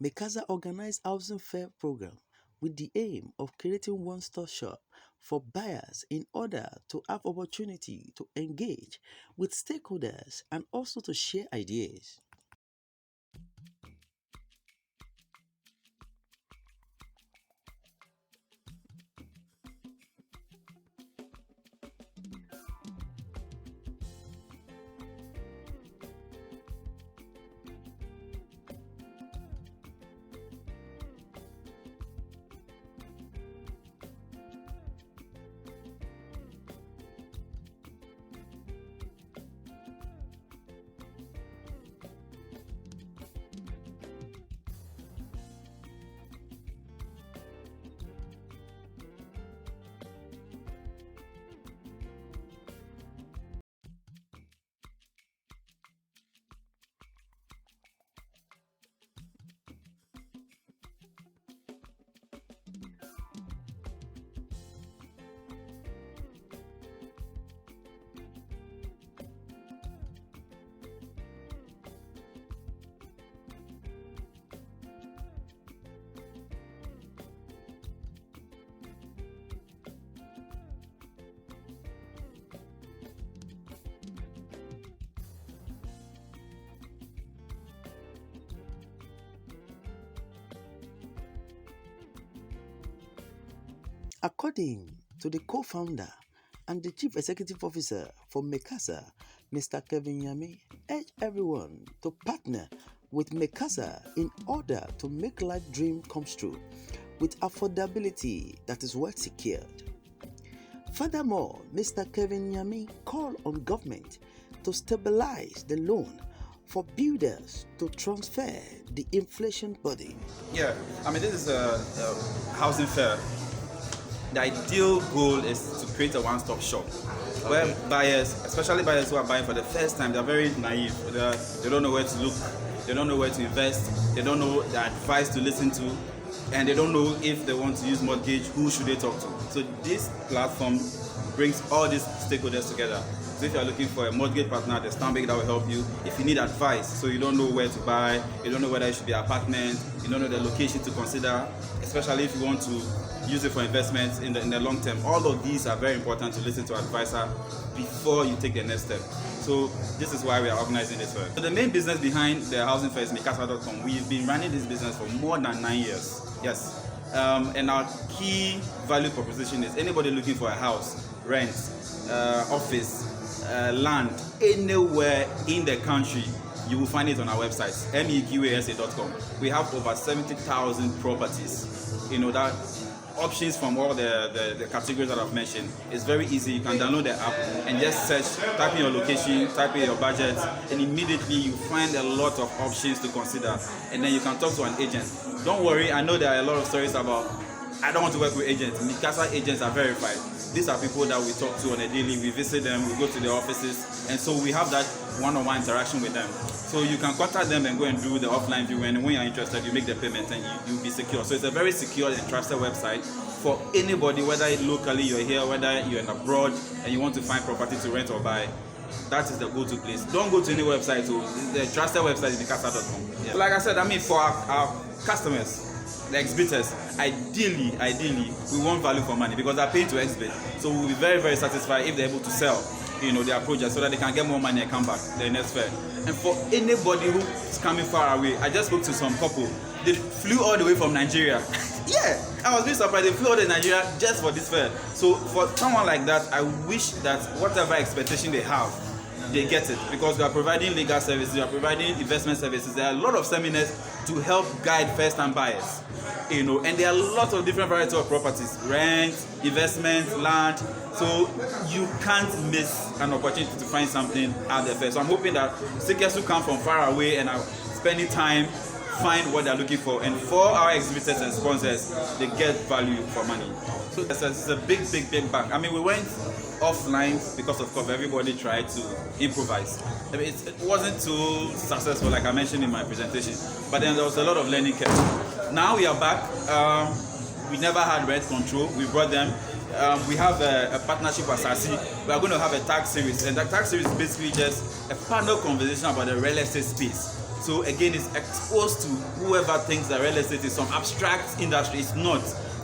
Megasa organized housing fair program with the aim of creating one-stop shop for buyers in order to have opportunity to engage with stakeholders and also to share ideas. According to the co-founder and the chief executive officer for Meqasa, Mr. Kelvin Nyame, urge everyone to partner with Megasa in order to make life dream comes true with affordability that is well secured. Furthermore, Mr. Kelvin Nyame called on government to stabilize the loan for builders to transfer the inflation burden. Yeah, I mean, this is a housing fair. The ideal goal is to create a one-stop shop where buyers, especially buyers who are buying for the first time, they're very naive. They don't know where to look, they don't know where to invest, they don't know the advice to listen to, and they don't know if they want to use mortgage, who should they talk to. So this platform brings all these stakeholders together. So if you're looking for a mortgage partner, there's Stanbic that will help you. If you need advice, so you don't know where to buy, you don't know whether it should be an apartment, you don't know the location to consider, especially if you want to use it for investments in the long term. All of these are very important to listen to an advisor before you take the next step. So this is why we are organizing this fair. So the main business behind the housing fair is Meqasa.com. We've been running this business for more than 9 years. Yes. And our key value proposition is anybody looking for a house, rent, office, land, anywhere in the country, you will find it on our website, meqasa.com. We have over 70,000 properties. You know, that options from all the categories that I've mentioned. It's very easy. You can download the app and just search, type in your location, type in your budget, and immediately you find a lot of options to consider. And then you can talk to an agent. Don't worry, I know there are a lot of stories about, I don't want to work with agents. Meqasa agents are verified. These are people that we talk to on a daily. We visit them, we go to their offices, and so we have that one-on-one interaction with them. So you can contact them and go and do the offline view, and when you're interested, you make the payment and you'll be secure. So it's a very secure and trusted website for anybody, whether locally you're here, whether you're abroad and you want to find property to rent or buy. That is the go-to place. Don't go to any website. The trusted website is Meqasa.com. Yeah. Like I said, I mean, for our customers, the exhibitors, ideally, we want value for money because they're paying to exhibit. So we'll be very, very satisfied if they're able to sell, their projects so that they can get more money and come back the next fair. And for anybody who's coming far away, I just spoke to some couple. They flew all the way from Nigeria. Yeah, I was really surprised. They flew all the way to Nigeria just for this fair. So for someone like that, I wish that whatever expectation they have, they get it, because we are providing legal services, we are providing investment services. There are a lot of seminars to help guide first-time buyers, and there are lots of different varieties of properties, rent, investment, land. So you can't miss an opportunity to find something out there first. So I'm hoping that seekers who come from far away and are spending time find what they're looking for, and for our exhibitors and sponsors, they get value for money. So it's a big bang. I mean, we went offline because of course everybody tried to improvise. I mean, it wasn't too successful, like I mentioned in my presentation, but then there was a lot of learning curve. Now we are back. We never had rent control. We brought them. We have a partnership with Asasi. We are going to have a tag series, and that tag series is basically just a panel conversation about the real estate space. So again, it's exposed to whoever thinks that real estate is some abstract industry. It's not.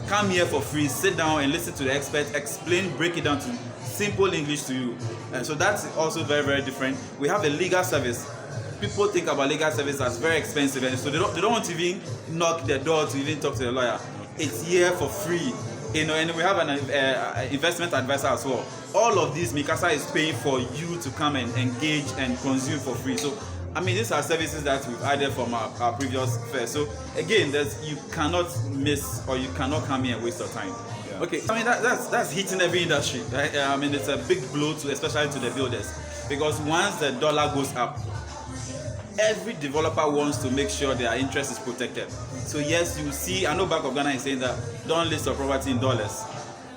Come here for free, sit down and listen to the expert explain, break it down to simple English to you. And so that's also very, very different. We have a legal service. People think about legal service as very expensive, and so they don't want to even knock their door to even talk to a lawyer. It's here for free, and we have an investment advisor as well. All of these, Meqasa is paying for you to come and engage and consume for free. So I mean, these are services that we've added from our previous fair. So again, you cannot miss, or you cannot come here and waste your time. Yeah. Okay, I mean that's hitting every industry, right? I mean, it's a big blow to, especially to the builders, because once the dollar goes up, every developer wants to make sure their interest is protected. So yes, you see, I know Bank of Ghana is saying that don't list your property in dollars,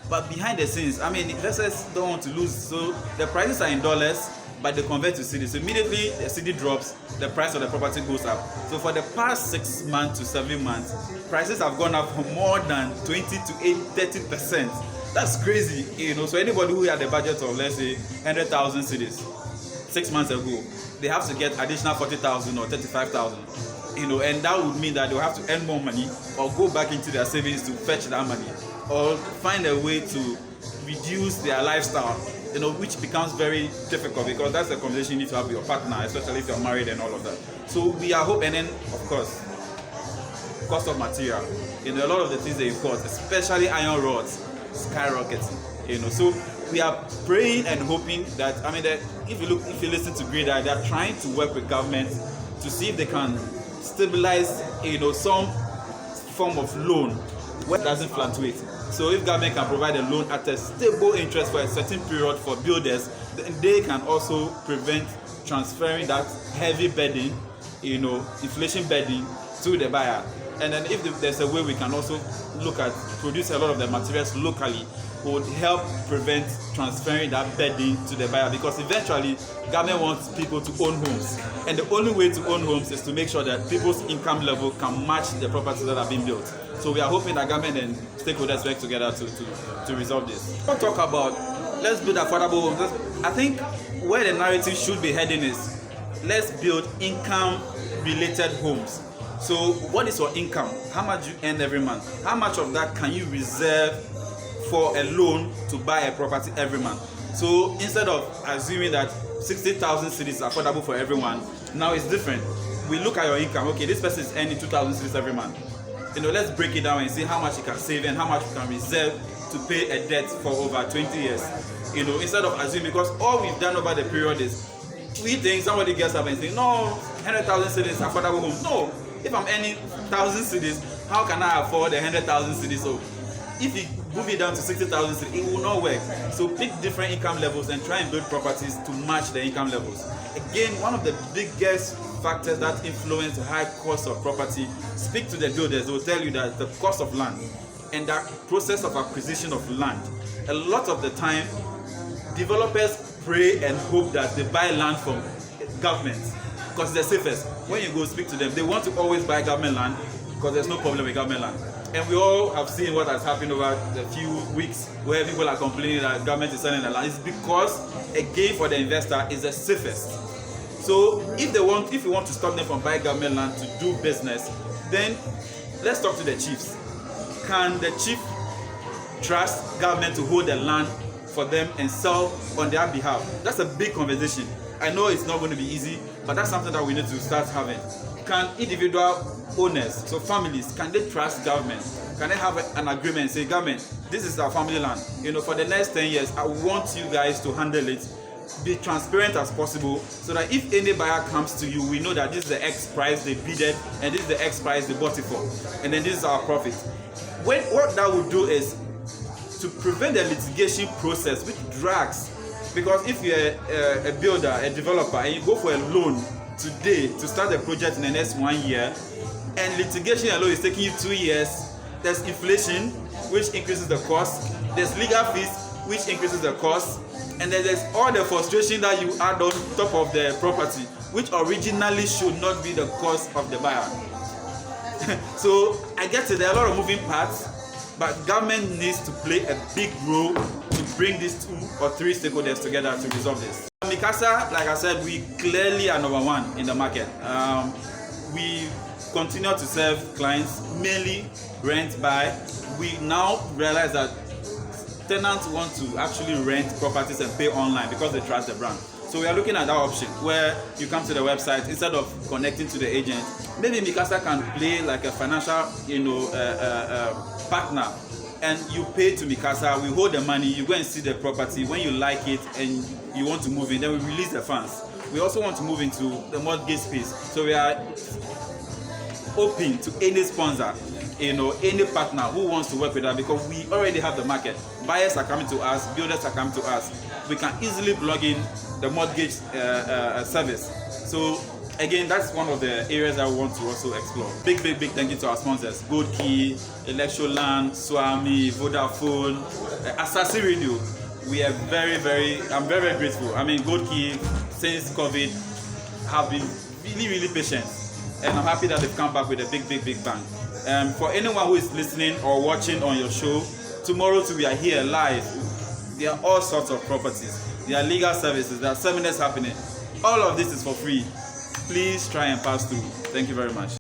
but behind the scenes, I mean, investors don't want to lose. So the prices are in dollars, but they convert to cedi. So immediately the cedi drops, the price of the property goes up. So for the past 6 months to 7 months, prices have gone up for more than 20 to 30%. That's crazy, So anybody who had a budget of, let's say, 100,000 cedis 6 months ago, they have to get additional 40,000 or 35,000. And that would mean that they'll have to earn more money or go back into their savings to fetch that money, or find a way to reduce their lifestyle, which becomes very difficult, because that's the conversation you need to have with your partner, especially if you're married and all of that. So we are hoping, and then of course, cost of material. A lot of the things they import, especially iron rods, skyrocketing. So we are praying and hoping that, if you listen to Great Eye, they're trying to work with government to see if they can stabilize, some form of loan where it doesn't fluctuate. So if government can provide a loan at a stable interest for a certain period for builders, then they can also prevent transferring that heavy burden, inflation burden to the buyer. And then if there's a way we can also look at produce a lot of the materials locally, would help prevent transferring that burden to the buyer, because eventually government wants people to own homes, and the only way to own homes is to make sure that people's income level can match the properties that are being built. So we are hoping that government and stakeholders work together to resolve this. We'll talk about let's build affordable homes. I think where the narrative should be heading is let's build income related homes. So what is your income? How much you earn every month? How much of that can you reserve for a loan to buy a property every month? So instead of assuming that 60,000 cedis is affordable for everyone, now it's different. We look at your income. Okay, this person is earning 2,000 cedis every month. Let's break it down and see how much you can save and how much you can reserve to pay a debt for over 20 years. Instead of assuming, because all we've done over the period is we think somebody gets up and says, no, 100,000 cedis is affordable home. No, if I'm earning 1,000 cedis, how can I afford 100,000 cedis? So if you move it down to 60,000 cedis, it will not work. So pick different income levels and try and build properties to match the income levels. Again, one of the biggest factors that influence the high cost of property, speak to the builders. They will tell you that the cost of land and that process of acquisition of land, a lot of the time developers pray and hope that they buy land from government because it's the safest. When you go speak to them, they want to always buy government land because there's no problem with government land. And we all have seen what has happened over the few weeks where people are complaining that government is selling the land. It's because, again, for the investor, it's the safest. So if you want to stop them from buying government land to do business, then let's talk to the chiefs. Can the chief trust government to hold the land for them and sell on their behalf? That's a big conversation. I know it's not going to be easy, but that's something that we need to start having. Can individual owners, so families, can they trust government? Can they have an agreement and say, government, this is our family land. For the next 10 years, I want you guys to handle it. Be transparent as possible, so that if any buyer comes to you, we know that this is the X price they bidded and this is the X price they bought it for, and then this is our profit. What that would do is to prevent the litigation process, which drags. Because if you're a builder, a developer, and you go for a loan today to start the project in the next 1 year, and litigation alone is taking you 2 years, there's inflation, which increases the cost, there's legal fees, which increases the cost, and then there's all the frustration that you add on top of the property, which originally should not be the cost of the buyer. So I get it, there are a lot of moving parts, but government needs to play a big role to bring these 2 or 3 stakeholders together to resolve this. Meqasa, like I said, we clearly are number one in the market. We continue to serve clients mainly rent, buy. We now realize that tenants want to actually rent properties and pay online because they trust the brand. So we are looking at that option where you come to the website instead of connecting to the agent. Maybe Meqasa can play like a financial, partner, and you pay to Meqasa. We hold the money. You go and see the property. When you like it and you want to move in, then we release the funds. We also want to move into the mortgage space. So we are open to any sponsor, any partner who wants to work with us, because we already have the market. Buyers are coming to us, builders are coming to us. We can easily plug in the mortgage service. So again, that's one of the areas I want to also explore. Big thank you to our sponsors: Gold Key, Electroland, Swami, Vodafone, Assassin Radio. We are I'm very grateful. I mean, Gold Key since COVID have been really patient, and I'm happy that they've come back with a big bang. For anyone who is listening or watching on your show, tomorrow too we are here live. There are all sorts of properties. There are legal services. There are seminars happening. All of this is for free. Please try and pass through. Thank you very much.